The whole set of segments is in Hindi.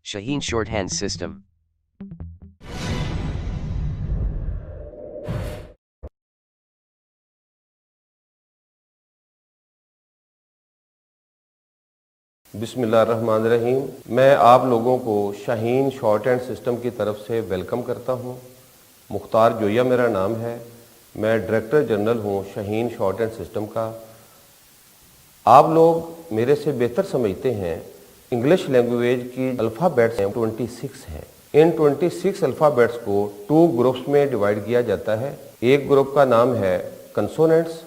Shaheen Shorthand System. बिस्मिल्लाहिर्रहमानिर्रहीम। मैं आप लोगों को शाहीन शॉर्ट हैंड सिस्टम की तरफ से वेलकम करता हूं। मुख्तार जोया मेरा नाम है। मैं डायरेक्टर जनरल हूं शाहीन शॉर्ट हैंड सिस्टम का। आप लोग मेरे से बेहतर समझते हैं इंग्लिश लैंग्वेज की अल्फ़ाबेट्स 26 हैं। इन 26 अल्फ़ाबेट्स को 2 ग्रुप्स में डिवाइड किया जाता है। एक ग्रुप का नाम है कंसोनेंट्स,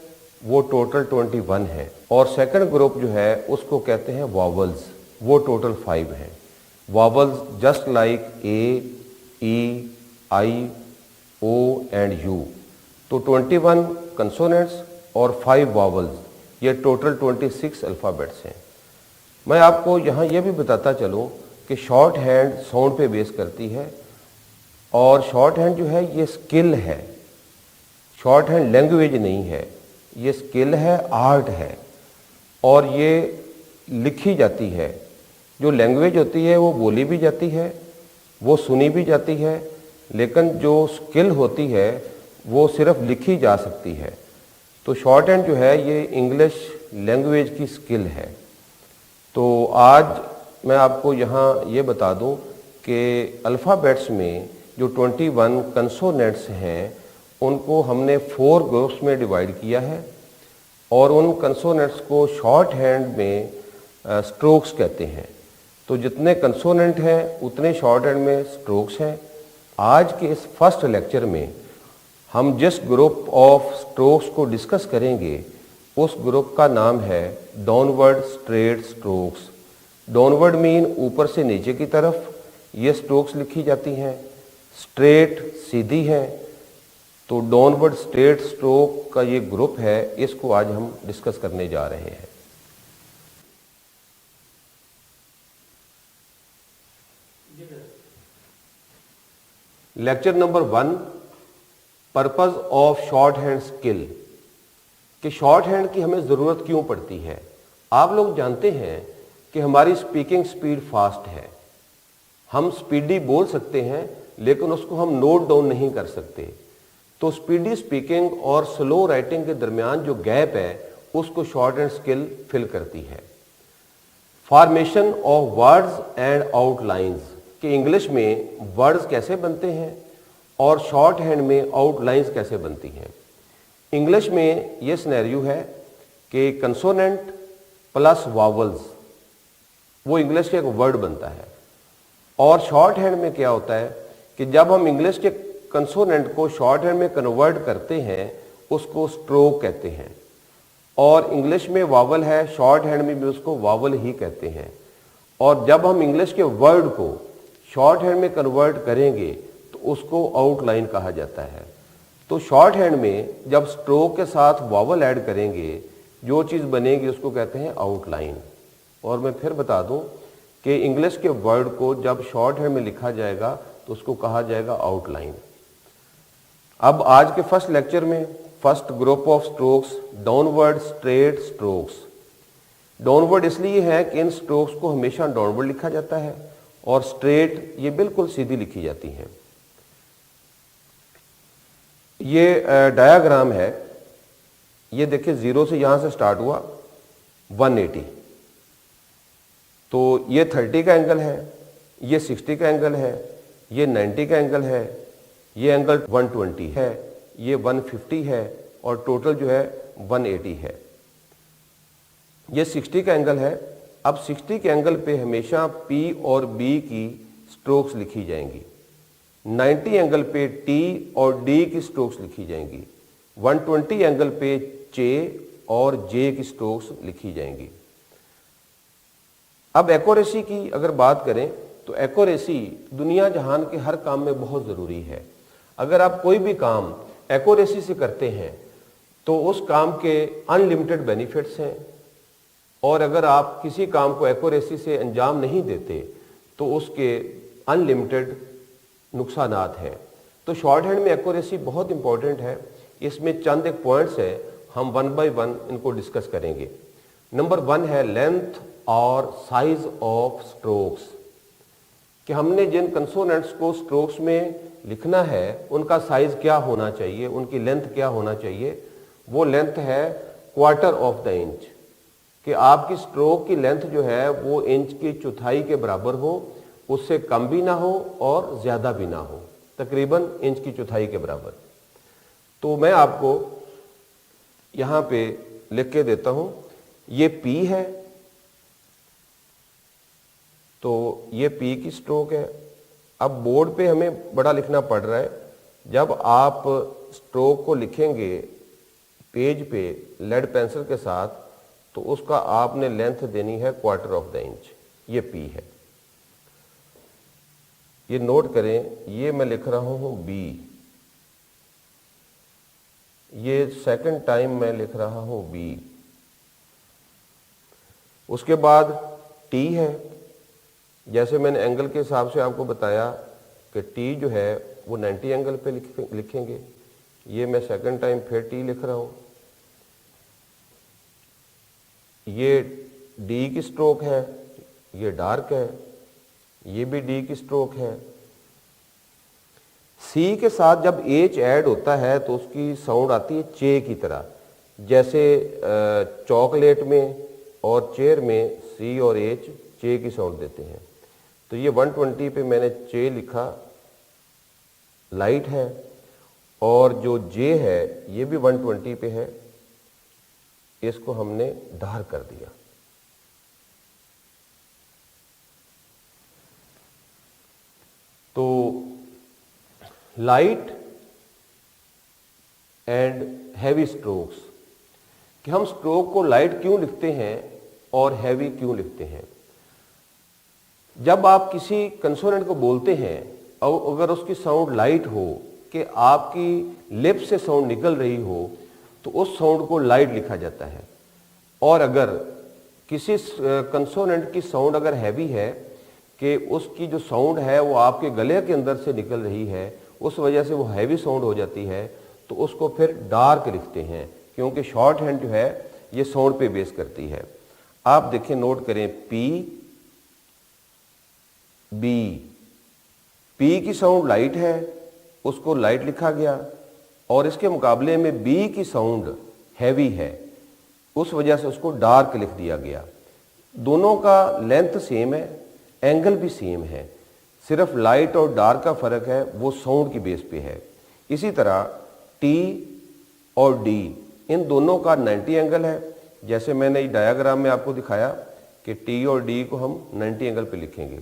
वो टोटल 21 है, और सेकंड ग्रुप जो है उसको कहते हैं वॉवल्स, वो टोटल 5 हैं। Vowels just like A, E, I, O and U. तो 21 कंसोनेंट्स और 5 वॉवल्स, ये टोटल 26 अल्फ़ाबेट्स हैं। मैं आपको यहाँ ये भी बताता चलूँ कि शॉर्ट हैंड साउंड पे बेस करती है, और शॉर्ट हैंड जो है ये स्किल है, शॉर्ट हैंड लैंग्वेज नहीं है, ये स्किल है, आर्ट है, और ये लिखी जाती है। जो लैंग्वेज होती है वो बोली भी जाती है, वो सुनी भी जाती है, लेकिन जो स्किल होती है वो सिर्फ लिखी जा सकती है। तो शॉर्ट हैंड जो है ये इंग्लिश लैंग्वेज की स्किल है। तो आज मैं आपको यहाँ ये बता दूँ कि अल्फ़ाबेट्स में जो 21 कंसोनेंट्स हैं उनको हमने 4 ग्रुप्स में डिवाइड किया है, और उन कंसोनेंट्स को शॉर्ट हैंड में स्ट्रोक्स कहते हैं। तो जितने कंसोनेंट हैं उतने शॉर्ट हैंड में स्ट्रोक्स हैं। आज के इस फर्स्ट लेक्चर में हम जिस ग्रुप ऑफ स्ट्रोक्स को डिस्कस करेंगे उस ग्रुप का नाम है downward straight strokes. Downward mean ऊपर से नीचे की तरफ ये स्ट्रोक्स लिखी जाती हैं, स्ट्रेट सीधी हैं। तो डाउनवर्ड स्ट्रेट स्ट्रोक का ये ग्रुप है, इसको आज हम डिस्कस करने जा रहे हैं। Lecture number 1, purpose of short hand skill, कि शॉर्ट हैंड की हमें ज़रूरत क्यों पड़ती है। आप लोग जानते हैं कि हमारी स्पीकिंग स्पीड फास्ट है, हम स्पीडी बोल सकते हैं लेकिन उसको हम नोट डाउन नहीं कर सकते। तो स्पीडी स्पीकिंग और स्लो राइटिंग के दरमियान जो गैप है उसको शॉर्ट हैंड स्किल फिल करती है। Formation of words and outlines, कि इंग्लिश में वर्ड्स कैसे बनते हैं और शॉर्ट हैंड में आउटलाइंस कैसे बनती हैं। इंग्लिश में ये सिनेरियो है कि कंसोनेंट प्लस वावल्स, वो इंग्लिश का एक वर्ड बनता है। और शॉर्ट हैंड में क्या होता है कि जब हम इंग्लिश के कंसोनेंट को शॉर्ट हैंड में कन्वर्ट करते हैं उसको स्ट्रोक कहते हैं, और इंग्लिश में वावल है, शॉर्ट हैंड में भी उसको वावल ही कहते हैं। और जब हम इंग्लिश के वर्ड को शॉर्ट हैंड में कन्वर्ट करेंगे तो उसको आउटलाइन कहा जाता है। तो शॉर्ट हैंड में जब स्ट्रोक के साथ वावल ऐड करेंगे जो चीज़ बनेगी उसको कहते हैं आउटलाइन। और मैं फिर बता दूं कि इंग्लिश के वर्ड को जब शॉर्ट हैंड में लिखा जाएगा तो उसको कहा जाएगा आउटलाइन। अब आज के फर्स्ट लेक्चर में first group of strokes downward straight strokes. Downward इसलिए है कि इन स्ट्रोक्स को हमेशा डाउनवर्ड लिखा जाता है, और स्ट्रेट ये बिल्कुल सीधी लिखी जाती हैं। ये डायाग्राम है, ये देखिए 0 से यहाँ से स्टार्ट हुआ 180, तो ये 30 का एंगल है, ये 60 का एंगल है, ये 90 का एंगल है, ये एंगल 120 है, ये 150 है, और टोटल जो है 180 है। ये 60 का एंगल है। अब 60 के एंगल पे हमेशा P और B की स्ट्रोक्स लिखी जाएंगी। 90 एंगल पे T और D की स्ट्रोक्स लिखी जाएंगी। 120 एंगल पे J और J की स्ट्रोक्स लिखी जाएंगी। अब एक्यूरेसी की अगर बात करें तो एक्यूरेसी दुनिया जहान के हर काम में बहुत ज़रूरी है। अगर आप कोई भी काम एक्यूरेसी से करते हैं तो उस काम के अनलिमिटेड बेनिफिट्स हैं, और अगर आप किसी काम को एक्यूरेसी से अंजाम नहीं देते तो उसके अनलिमिटेड नुकसानात हैं। तो शॉर्ट हैंड में एक्यूरेसी बहुत इंपॉर्टेंट है। इसमें चंद एक पॉइंट्स है, हम 1 बाय 1 इनको डिस्कस करेंगे। नंबर 1 है लेंथ और साइज ऑफ स्ट्रोक्स, कि हमने जिन कंसोनेंट्स को स्ट्रोक्स में लिखना है उनका साइज क्या होना चाहिए, उनकी लेंथ क्या होना चाहिए। वो लेंथ है क्वार्टर ऑफ द इंच, कि आपकी स्ट्रोक की लेंथ जो है वो इंच की चौथाई के बराबर हो, उससे कम भी ना हो और ज़्यादा भी ना हो, तकरीबन इंच की चौथाई के बराबर। तो मैं आपको यहाँ पे लिख के देता हूँ, ये P है, तो ये P की स्ट्रोक है। अब बोर्ड पे हमें बड़ा लिखना पड़ रहा है, जब आप स्ट्रोक को लिखेंगे पेज पे लेड पेंसिल के साथ, तो उसका आपने लेंथ देनी है क्वार्टर ऑफ द इंच। ये P है, ये नोट करें, ये मैं लिख रहा हूँ B, ये सेकंड टाइम मैं लिख रहा हूँ B। उसके बाद T है, जैसे मैंने एंगल के हिसाब से आपको बताया कि T जो है वो 90 एंगल पे लिखेंगे। ये मैं सेकंड टाइम फिर T लिख रहा हूँ। ये D की स्ट्रोक है, ये डार्क है, ये भी D की स्ट्रोक है। C के साथ जब H ऐड होता है तो उसकी साउंड आती है चे की तरह, जैसे चॉकलेट में और चेयर में C और H चे की साउंड देते हैं। तो ये 120 पे मैंने चे लिखा, लाइट है, और जो J है ये भी 120 पे है, इसको हमने डार्क कर दिया। तो लाइट एंड हैवी स्ट्रोक्स, कि हम स्ट्रोक को लाइट क्यों लिखते हैं और हैवी क्यों लिखते हैं। जब आप किसी कंसोनेंट को बोलते हैं और अगर उसकी साउंड लाइट हो, कि आपकी लिप से साउंड निकल रही हो, तो उस साउंड को लाइट लिखा जाता है। और अगर किसी कंसोनेंट की साउंड अगर हैवी है, कि उसकी जो साउंड है वो आपके गले के अंदर से निकल रही है, उस वजह से वो हैवी साउंड हो जाती है, तो उसको फिर डार्क लिखते हैं, क्योंकि शॉर्ट हैंड जो है ये साउंड पे बेस करती है। आप देखें, नोट करें, पी की साउंड लाइट है, उसको लाइट लिखा गया, और इसके मुकाबले में बी की साउंड हैवी है, उस वजह से उसको डार्क लिख दिया गया। दोनों का लेंथ सेम है, एंगल भी सेम है, सिर्फ लाइट और डार्क का फर्क है वो साउंड की बेस पे है। इसी तरह टी और डी, इन दोनों का 90 एंगल है, जैसे मैंने डायग्राम में आपको दिखाया कि टी और डी को हम 90 एंगल पे लिखेंगे।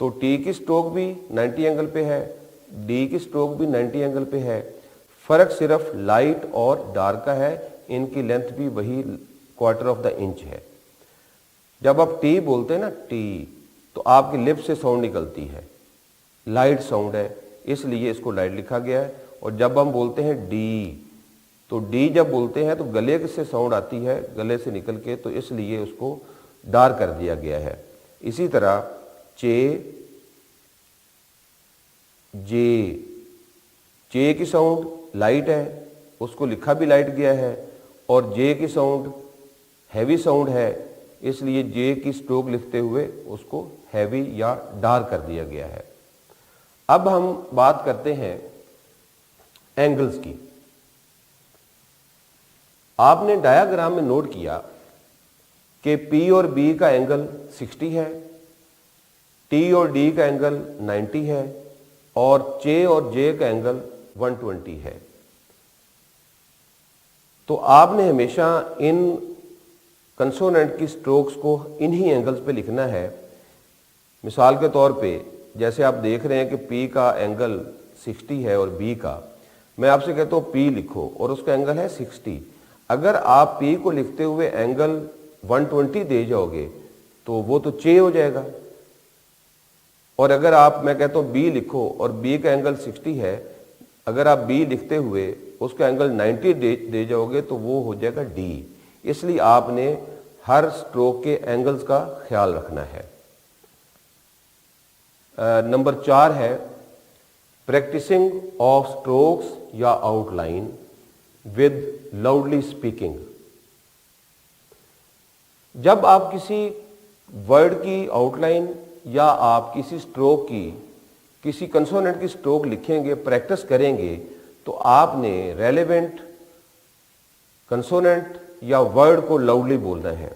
तो टी की स्ट्रोक भी 90 एंगल पे है, डी की स्ट्रोक भी 90 एंगल पे है, फर्क सिर्फ लाइट और डार्क का है, इनकी लेंथ भी वही क्वार्टर ऑफ द इंच है। जब आप टी बोलते हैं ना, टी, तो आपकी लिप से साउंड निकलती है, लाइट साउंड है, इसलिए इसको लाइट लिखा गया है। और जब हम बोलते हैं डी, तो डी जब बोलते हैं तो गले से साउंड आती है, गले से निकल के, तो इसलिए उसको डार्क कर दिया गया है। इसी तरह चे, जे की साउंड लाइट है, उसको लिखा भी लाइट गया है, और जे की साउंड हैवी साउंड है, इसलिए जे की स्ट्रोक लिखते हुए उसको हैवी या डार्क कर दिया गया है। अब हम बात करते हैं एंगल्स की। आपने डायग्राम में नोट किया कि P और B का एंगल 60 है, T और D का एंगल 90 है, और J और J का एंगल 120 है। तो आपने हमेशा इन कंसोनेंट की स्ट्रोक्स को इन्हीं एंगल्स पे लिखना है। मिसाल के तौर पे जैसे आप देख रहे हैं कि P का एंगल 60 है और B का, मैं आपसे कहता हूँ P लिखो और उसका एंगल है 60। अगर आप P को लिखते हुए एंगल 120 दे जाओगे तो वो तो चे हो जाएगा। और अगर मैं कहता हूँ B लिखो और B का एंगल 60 है, अगर आप B लिखते हुए उसका एंगल 90 दे जाओगे तो वो हो जाएगा D। इसलिए आपने हर स्ट्रोक के एंगल्स का ख्याल रखना है। नंबर 4 है प्रैक्टिसिंग ऑफ स्ट्रोक्स या आउटलाइन विद लाउडली स्पीकिंग। जब आप किसी वर्ड की आउटलाइन या आप किसी स्ट्रोक की, किसी कंसोनेंट की स्ट्रोक लिखेंगे, प्रैक्टिस करेंगे, तो आपने रेलेवेंट कंसोनेंट या वर्ड को लाउडली बोलना है।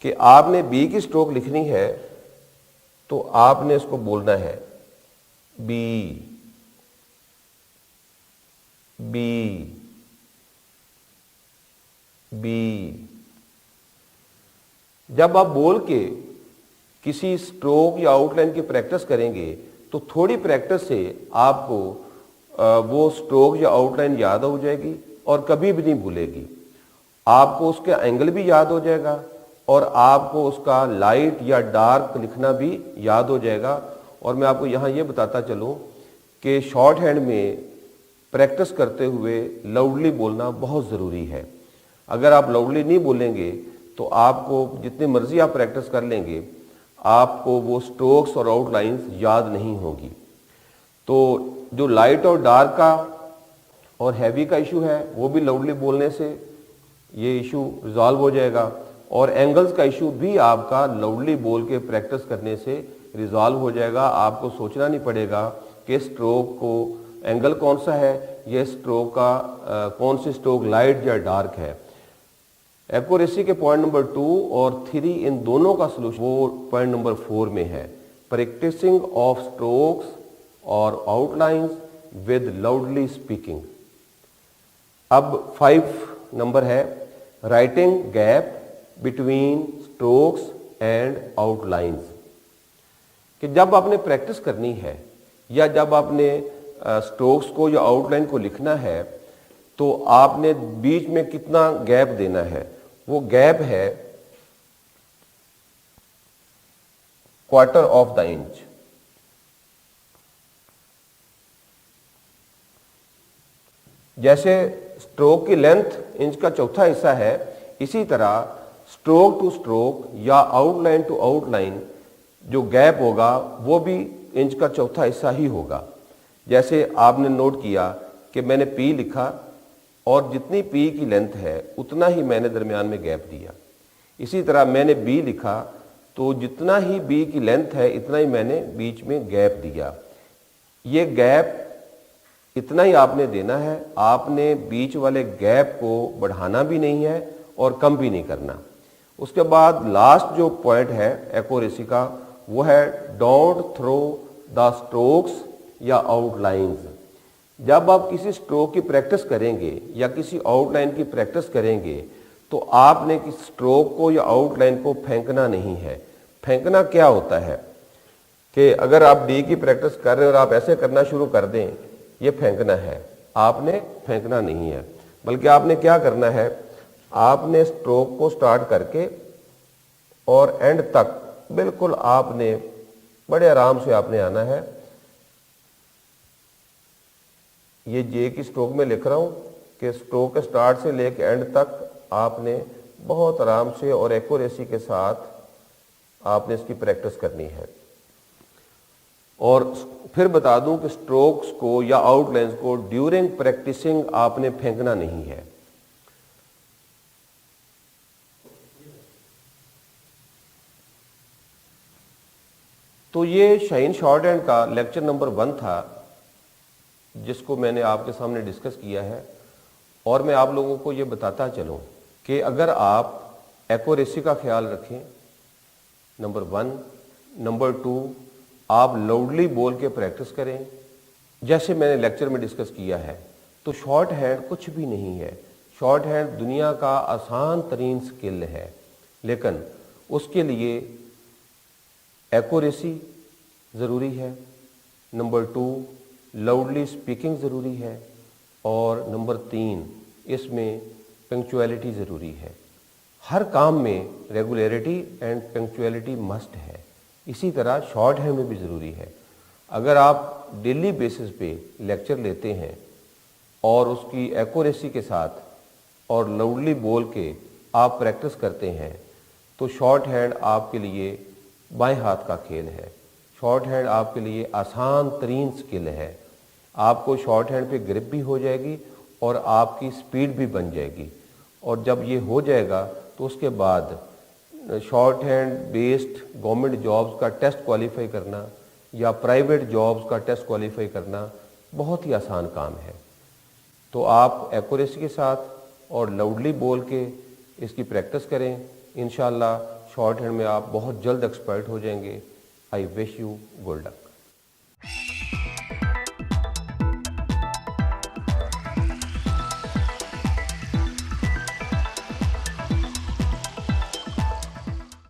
कि आपने बी की स्ट्रोक लिखनी है तो आपने इसको बोलना है बी, बी, बी। जब आप बोल के किसी स्ट्रोक या आउटलाइन की प्रैक्टिस करेंगे तो थोड़ी प्रैक्टिस से आपको वो स्ट्रोक या आउटलाइन याद हो जाएगी और कभी भी नहीं भूलेगी। आपको उसका एंगल भी याद हो जाएगा और आपको उसका लाइट या डार्क लिखना भी याद हो जाएगा। और मैं आपको यहाँ ये बताता चलूँ कि शॉर्ट हैंड में प्रैक्टिस करते हुए लाउडली बोलना बहुत ज़रूरी है। अगर आप लाउडली नहीं बोलेंगे तो आपको जितनी मर्जी आप प्रैक्टिस कर लेंगे, आपको वो स्ट्रोक्स और आउटलाइंस याद नहीं होगी। तो जो लाइट और डार्क का और हैवी का इशू है वो भी लाउडली बोलने से ये इशू रिजॉल्व हो जाएगा, और एंगल्स का इशू भी आपका लाउडली बोल के प्रैक्टिस करने से रिजॉल्व हो जाएगा। आपको सोचना नहीं पड़ेगा कि स्ट्रोक को एंगल कौन सा है, ये स्ट्रोक का कौन सी स्ट्रोक लाइट या डार्क है। एक्यूरेसी के पॉइंट नंबर 2 और 3 इन दोनों का सोल्यूशन वो पॉइंट नंबर 4 में है, प्रैक्टिसिंग ऑफ स्ट्रोक्स और आउटलाइंस विद लाउडली स्पीकिंग। अब 5 नंबर है writing gap between strokes and outlines. कि जब आपने प्रैक्टिस करनी है या जब आपने स्ट्रोक्स को या आउटलाइन को लिखना है तो आपने बीच में कितना गैप देना है। वो गैप है क्वार्टर ऑफ द इंच। जैसे स्ट्रोक की लेंथ इंच का चौथा हिस्सा है, इसी तरह स्ट्रोक टू स्ट्रोक या आउटलाइन टू आउटलाइन जो गैप होगा वो भी इंच का चौथा हिस्सा ही होगा। जैसे आपने नोट किया कि मैंने पी लिखा और जितनी पी की लेंथ है उतना ही मैंने दरमियान में गैप दिया। इसी तरह मैंने बी लिखा तो जितना ही बी की लेंथ है इतना ही मैंने बीच में गैप दिया। ये गैप इतना ही आपने देना है, आपने बीच वाले गैप को बढ़ाना भी नहीं है और कम भी नहीं करना। उसके बाद लास्ट जो पॉइंट है एक्यूरेसी का वो है डोंट थ्रो द स्ट्रोक्स या आउटलाइंस। जब आप किसी स्ट्रोक की प्रैक्टिस करेंगे या किसी आउटलाइन की प्रैक्टिस करेंगे तो आपने किसी स्ट्रोक को या आउटलाइन को फेंकना नहीं है। फेंकना क्या होता है कि अगर आप डी की प्रैक्टिस कर रहे हैं और आप ऐसे करना शुरू कर दें, ये फेंकना है। आपने फेंकना नहीं है, बल्कि आपने क्या करना है, आपने स्ट्रोक को स्टार्ट करके और एंड तक बिल्कुल आपने बड़े आराम से आपने आना है। ये जे की स्ट्रोक में लिख रहा हूं कि स्ट्रोक के स्टार्ट से लेकर एंड तक आपने बहुत आराम से और एक्यूरेसी के साथ आपने इसकी प्रैक्टिस करनी है। और फिर बता दूं कि स्ट्रोक्स को या आउटलाइंस को ड्यूरिंग प्रैक्टिसिंग आपने फेंकना नहीं है। तो ये शाहीन शॉर्ट हैंड का लेक्चर नंबर 1 था जिसको मैंने आपके सामने डिस्कस किया है। और मैं आप लोगों को ये बताता चलूं कि अगर आप एक्यूरेसी का ख्याल रखें नंबर 1, नंबर 2 आप लाउडली बोल के प्रैक्टिस करें जैसे मैंने लेक्चर में डिस्कस किया है, तो शॉर्ट हैंड कुछ भी नहीं है। शॉर्ट हैंड दुनिया का आसान तरीन स्किल है, लेकिन उसके लिए एक्यूरेसी ज़रूरी है, नंबर 2 लाउडली स्पीकिंग ज़रूरी है, और नंबर 3 इसमें पंक्चुअलिटी ज़रूरी है। हर काम में रेगुलरिटी एंड पंक्चुअलिटी मस्ट है। इसी तरह शॉर्ट हैंड में भी ज़रूरी है। अगर आप डेली बेसिस पे लेक्चर लेते हैं और उसकी एक्यूरेसी के साथ और लाउडली बोल के आप प्रैक्टिस करते हैं तो शॉर्ट हैंड आपके लिए बाएं हाथ का खेल है। शॉर्ट हैंड आपके लिए आसान तरीन स्किल है। आपको शॉर्ट हैंड पे ग्रिप भी हो जाएगी और आपकी स्पीड भी बन जाएगी। और जब ये हो जाएगा तो उसके बाद short hand based government jobs का टेस्ट क्वालिफाई करना या प्राइवेट जॉब्स का टेस्ट क्वालिफाई करना बहुत ही आसान काम है। तो आप एक्यूरेसी के साथ और लाउडली बोल के इसकी प्रैक्टिस करें। इंशाल्लाह शॉर्ट हैंड में आप बहुत जल्द एक्सपर्ट हो जाएंगे। I wish you good luck.